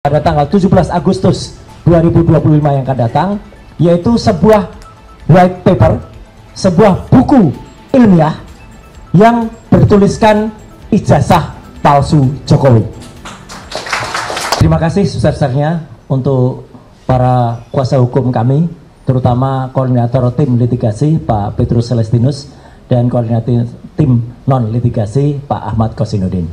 pada tanggal 17 Agustus 2025 yang akan datang, yaitu sebuah white paper, sebuah buku ilmiah yang bertuliskan ijazah palsu Jokowi. Terima kasih sebesar-besarnya untuk para kuasa hukum kami, terutama koordinator tim litigasi Pak Petrus Celestinus dan koordinator tim non litigasi Pak Ahmad Kosinudin,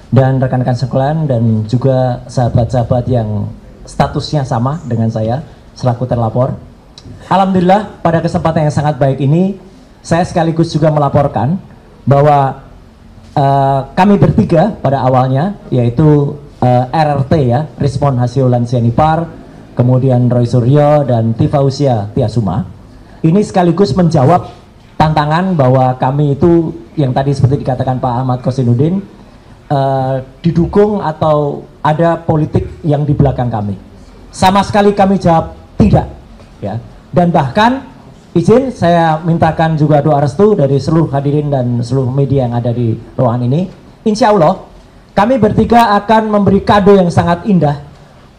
dan rekan-rekan sekalian dan juga sahabat-sahabat yang statusnya sama dengan saya selaku terlapor. Alhamdulillah pada kesempatan yang sangat baik ini saya sekaligus juga melaporkan bahwa kami bertiga pada awalnya, yaitu RRT ya, Rismon Hasiolan Sianipar, kemudian Roy Suryo dan Tifausia Tiasuma, ini sekaligus menjawab tantangan bahwa kami itu yang tadi seperti dikatakan Pak Ahmad Kosinudin, didukung atau ada politik yang di belakang kami. Sama sekali kami jawab tidak ya. Dan bahkan izin saya mintakan juga doa restu dari seluruh hadirin dan seluruh media yang ada di ruangan ini. Insya Allah kami bertiga akan memberi kado yang sangat indah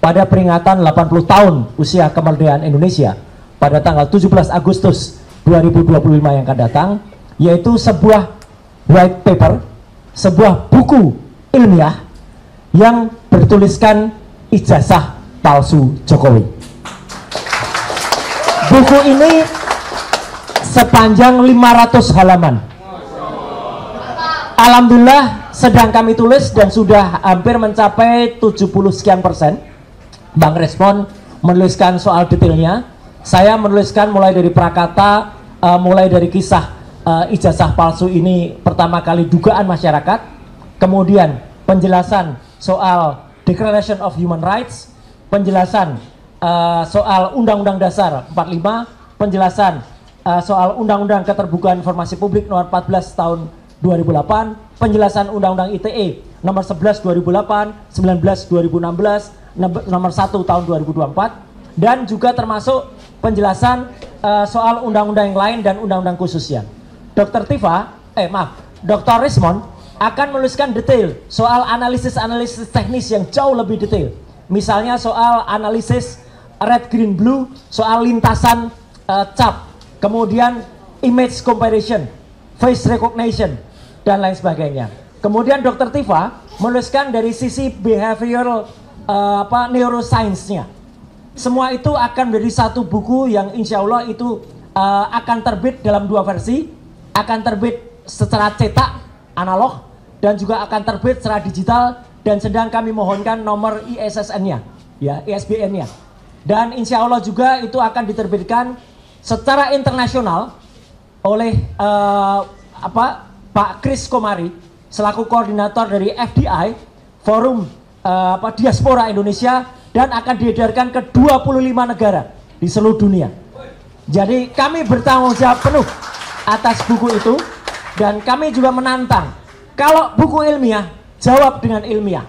pada peringatan 80 tahun usia kemerdekaan Indonesia pada tanggal 17 Agustus 2025 yang akan datang, yaitu sebuah white paper, sebuah buku ilmiah yang bertuliskan ijazah palsu Jokowi. Buku ini sepanjang 500 halaman. Alhamdulillah sedang kami tulis dan sudah hampir mencapai 70 sekian persen. Bang Respon menuliskan soal detailnya, saya menuliskan mulai dari prakata, mulai dari kisah ijazah palsu ini pertama kali dugaan masyarakat, kemudian penjelasan soal Declaration of Human Rights, penjelasan soal Undang-Undang Dasar 45, penjelasan soal Undang-Undang Keterbukaan Informasi Publik nomor 14 tahun 2008, penjelasan Undang-Undang ITE nomor 11 2008, 19 2016, nomor 1 tahun 2024, dan juga termasuk penjelasan soal undang-undang yang lain dan undang-undang khususnya. Dr. Dr. Rismon akan menuliskan detail soal analisis teknis yang jauh lebih detail. Misalnya soal analisis red, green, blue, soal lintasan cap, kemudian image comparison, face recognition, dan lain sebagainya. Kemudian Dr. Tifa menuliskan dari sisi behavioral neuroscience-nya. Semua itu akan menjadi satu buku yang insya Allah itu akan terbit dalam dua versi, akan terbit secara cetak analog dan juga akan terbit secara digital, dan sedang kami mohonkan nomor ISSN-nya, ya, ISBN-nya. Dan insya Allah juga itu akan diterbitkan secara internasional oleh Pak Chris Komari selaku koordinator dari FDI, Forum Diaspora Indonesia, dan akan diedarkan ke 25 negara di seluruh dunia. Jadi kami bertanggung jawab penuh atas buku itu, dan kami juga menantang kalau buku ilmiah jawab dengan ilmiah.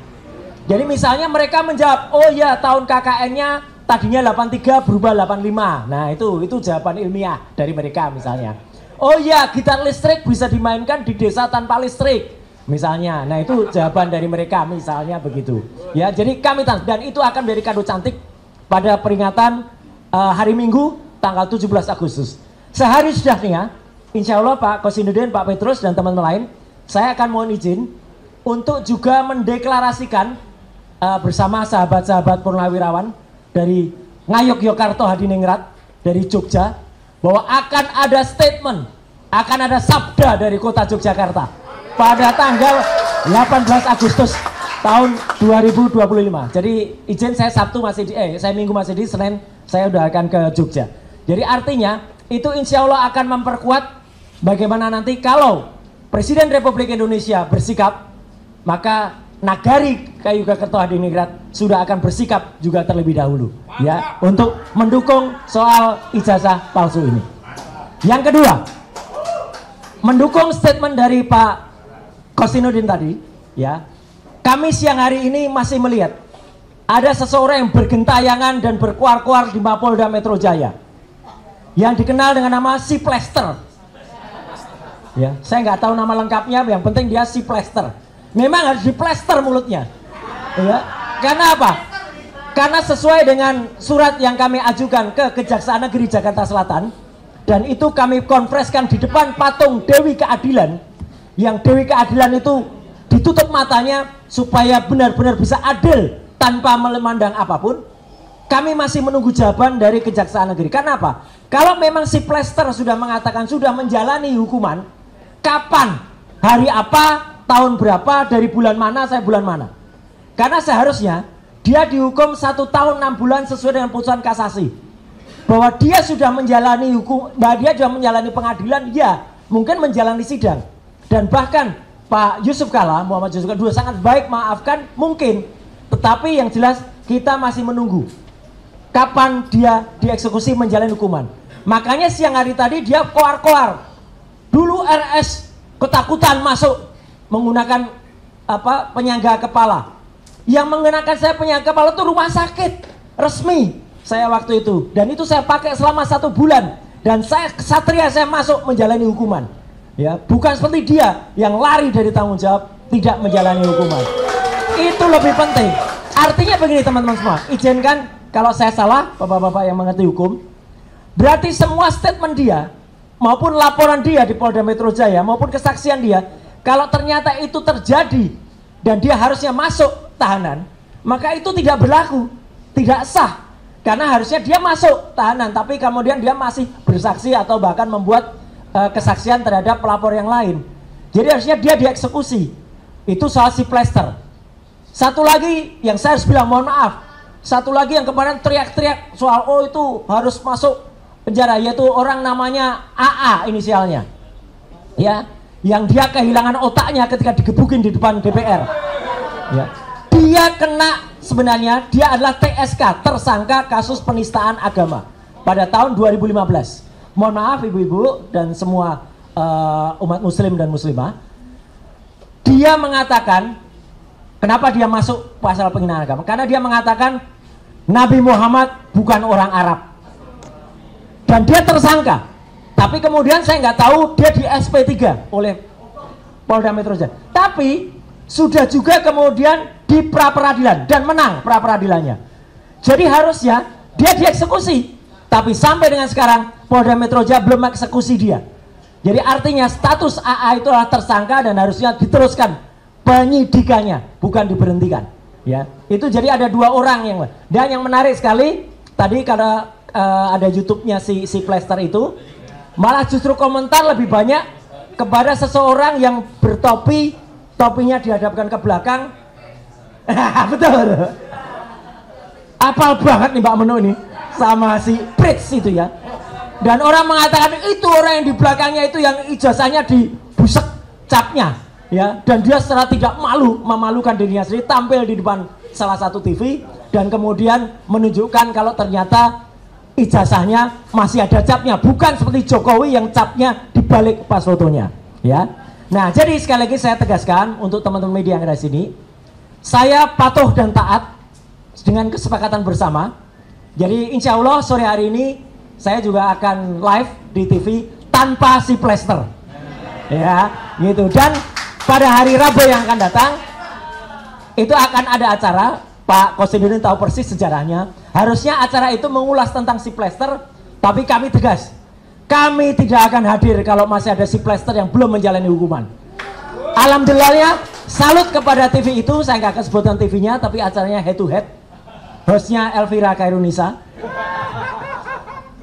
Jadi misalnya mereka menjawab, oh ya tahun KKN-nya tadinya 83 berubah 85. Nah itu jawaban ilmiah dari mereka misalnya. Oh ya gitar listrik bisa dimainkan di desa tanpa listrik misalnya. Nah itu jawaban dari mereka misalnya begitu. Ya, jadi kami dan itu akan menjadi kado cantik pada peringatan hari Minggu tanggal 17 Agustus. Sehari sudahnya, insya Allah Pak Kosinudin, Pak Petrus dan teman-teman lain, saya akan mohon izin untuk juga mendeklarasikan bersama sahabat-sahabat Purnawirawan dari Ngayogyakarta Hadiningrat dari Jogja, bahwa akan ada statement, akan ada sabda dari kota Yogyakarta pada tanggal 18 Agustus tahun 2025. Jadi izin saya saya Minggu masih di, Senin saya udah akan ke Jogja. Jadi artinya itu insya Allah akan memperkuat bagaimana nanti kalau Presiden Republik Indonesia bersikap, maka Nagari Ngayogyakarta Hadiningrat sudah akan bersikap juga terlebih dahulu ya untuk mendukung soal ijazah palsu ini. Yang kedua, mendukung statement dari Pak Kosinudin tadi ya. Kami siang hari ini masih melihat ada seseorang yang bergentayangan dan berkuar-kuar di Mapolda Metro Jaya yang dikenal dengan nama Si Plester. Ya, saya nggak tahu nama lengkapnya, yang penting dia Si Plester. Memang harus diplester mulutnya. Ya. Karena apa? Karena sesuai dengan surat yang kami ajukan ke Kejaksaan Negeri Jakarta Selatan, dan itu kami konfreskan di depan patung Dewi Keadilan, yang Dewi Keadilan itu ditutup matanya supaya benar-benar bisa adil tanpa memandang apapun. Kami masih menunggu jawaban dari Kejaksaan Negeri. Karena apa? Kalau memang si Plester sudah mengatakan sudah menjalani hukuman, kapan, hari apa, tahun berapa, dari bulan mana, saya bulan mana? Karena seharusnya dia dihukum 1 tahun 6 bulan sesuai dengan putusan kasasi, bahwa dia sudah menjalani hukum, bahwa dia sudah menjalani pengadilan, ya mungkin menjalani sidang. Dan bahkan Pak Yusuf Kalla, Muhammad Yusuf Kalla sangat baik maafkan mungkin, tetapi yang jelas kita masih menunggu kapan dia dieksekusi menjalani hukuman. Makanya siang hari tadi dia koar-koar. Dulu RS ketakutan masuk menggunakan penyangga kepala. Yang mengenakan saya penyangga kepala itu rumah sakit resmi saya waktu itu, dan itu saya pakai selama 1 bulan, dan saya kesatria, saya masuk menjalani hukuman, ya, bukan seperti dia yang lari dari tanggung jawab tidak menjalani hukuman. Itu lebih penting. Artinya begini teman-teman semua, izinkan kalau saya salah, bapak-bapak yang mengerti hukum, berarti semua statement dia maupun laporan dia di Polda Metro Jaya maupun kesaksian dia, kalau ternyata itu terjadi dan dia harusnya masuk tahanan, maka itu tidak berlaku, tidak sah. Karena harusnya dia masuk tahanan, tapi kemudian dia masih bersaksi atau bahkan membuat kesaksian terhadap pelapor yang lain. Jadi harusnya dia dieksekusi. Itu soal si Plester. Satu lagi yang saya harus bilang mohon maaf, satu lagi yang kemarin teriak-teriak soal oh itu harus masuk penjara, yaitu orang namanya AA inisialnya, ya, yang dia kehilangan otaknya ketika digebukin di depan DPR, ya. Dia kena, sebenarnya dia adalah TSK, tersangka kasus penistaan agama pada tahun 2015. Mohon maaf ibu-ibu dan semua umat muslim dan muslimah. Dia mengatakan, kenapa dia masuk pasal penghinaan agama? Karena dia mengatakan Nabi Muhammad bukan orang Arab. Dan dia tersangka. Tapi kemudian saya nggak tahu dia di SP3 oleh Polda Metro Jaya. Tapi sudah juga kemudian di pra-peradilan dan menang pra-peradilannya. Jadi harusnya dia dieksekusi, tapi sampai dengan sekarang Polda Metro Jaya belum eksekusi dia. Jadi artinya status AA itu adalah tersangka dan harusnya diteruskan penyidikannya, bukan diberhentikan. Ya, itu jadi ada 2 orang yang, dan yang menarik sekali tadi karena ada YouTube-nya si Plester itu, malah justru komentar lebih banyak kepada seseorang yang bertopi, topinya dihadapkan ke belakang. Betul. Apal banget nih Mbak Menu ini sama si Pritz itu ya. Dan orang mengatakan itu orang yang di belakangnya itu yang ijazahnya dibusek capnya, ya. Dan dia secara tidak malu memalukan dirinya sendiri tampil di depan salah satu TV dan kemudian menunjukkan kalau ternyata ijazahnya masih ada capnya, bukan seperti Jokowi yang capnya dibalik pas fotonya, ya. Nah, jadi sekali lagi saya tegaskan untuk teman-teman media yang ada di sini, saya patuh dan taat dengan kesepakatan bersama. Jadi insya Allah sore hari ini saya juga akan live di TV tanpa si Plester, ya, gitu. Dan pada hari Rabu yang akan datang itu akan ada acara. Pak Kosidudin tahu persis sejarahnya. Harusnya acara itu mengulas tentang si Plester, tapi kami tegas, kami tidak akan hadir kalau masih ada si Plester yang belum menjalani hukuman. Alhamdulillahnya, salut kepada TV itu, saya nggak akan sebutkan TV-nya, tapi acaranya head to head. Hostnya Elvira Kairunisa.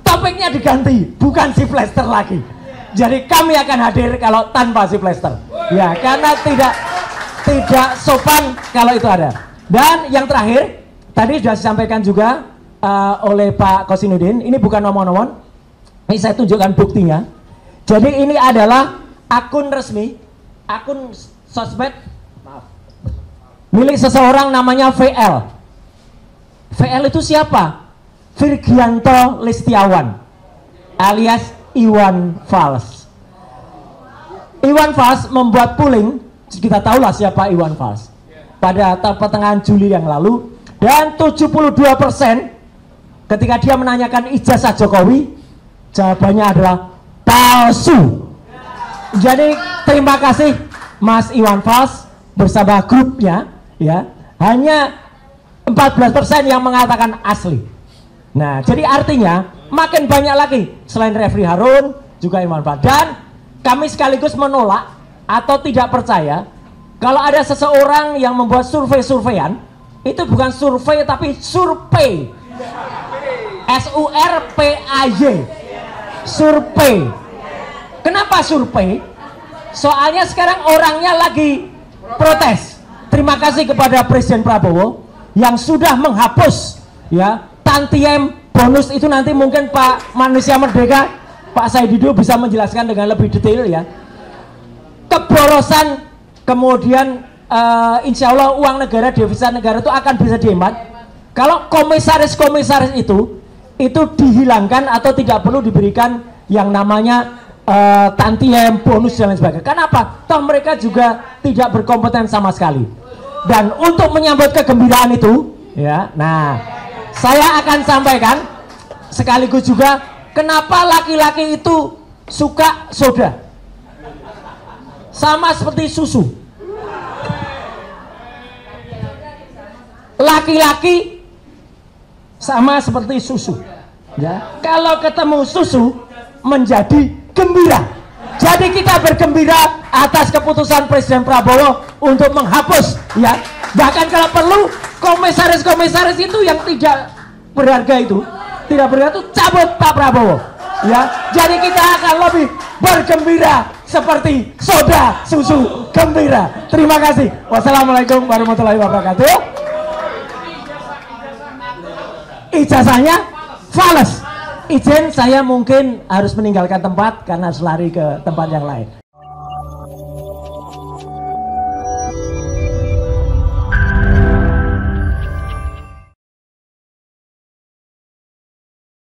Topiknya diganti, bukan si Plester lagi. Jadi kami akan hadir kalau tanpa si Plester. Ya, karena tidak sopan kalau itu ada. Dan yang terakhir, tadi sudah disampaikan juga oleh Pak Kosinudin, ini bukan nomor-nomor, ini saya tunjukkan buktinya. Jadi ini adalah akun resmi, akun sosmed, maaf, milik seseorang namanya VL. VL itu siapa? Virgianto Listiawan alias Iwan Fals. Iwan Fals membuat polling, kita tahulah siapa Iwan Fals, pada pertengahan Juli yang lalu, dan 72% ketika dia menanyakan ijazah Jokowi, jawabannya adalah palsu. Jadi terima kasih Mas Iwan Fals bersama grupnya, ya. Hanya 14% yang mengatakan asli. Nah, jadi artinya makin banyak lagi selain Refri Harun, juga Irman Badan, kami sekaligus menolak atau tidak percaya kalau ada seseorang yang membuat survei-surveian, itu bukan survei tapi survei. SURPAY. Survei. Kenapa survei? Soalnya sekarang orangnya lagi protes. Terima kasih kepada Presiden Prabowo yang sudah menghapus ya tantiem bonus itu. Nanti mungkin Pak Manusia Merdeka, Pak Saidido bisa menjelaskan dengan lebih detail ya. Keborosan, kemudian insya Allah uang negara, devisa negara itu akan bisa dihemat kalau komisaris-komisaris itu dihilangkan atau tidak perlu diberikan yang namanya tantiem, bonus dan lain sebagainya. Kenapa? Toh mereka juga tidak berkompeten sama sekali. Dan untuk menyambut kegembiraan itu ya, nah saya akan sampaikan sekaligus juga kenapa laki-laki itu suka soda sama seperti susu. Laki-laki sama seperti susu ya, kalau ketemu susu menjadi gembira. Jadi kita bergembira atas keputusan Presiden Prabowo untuk menghapus ya, bahkan kalau perlu komisaris-komisaris itu yang tidak berharga itu cabut Pak Prabowo ya. Jadi kita akan lebih bergembira seperti soda susu gembira. Terima kasih. Wassalamualaikum warahmatullahi wabarakatuh. Ijazahnya fales. Izin, saya mungkin harus meninggalkan tempat karena harus lari ke tempat yang lain.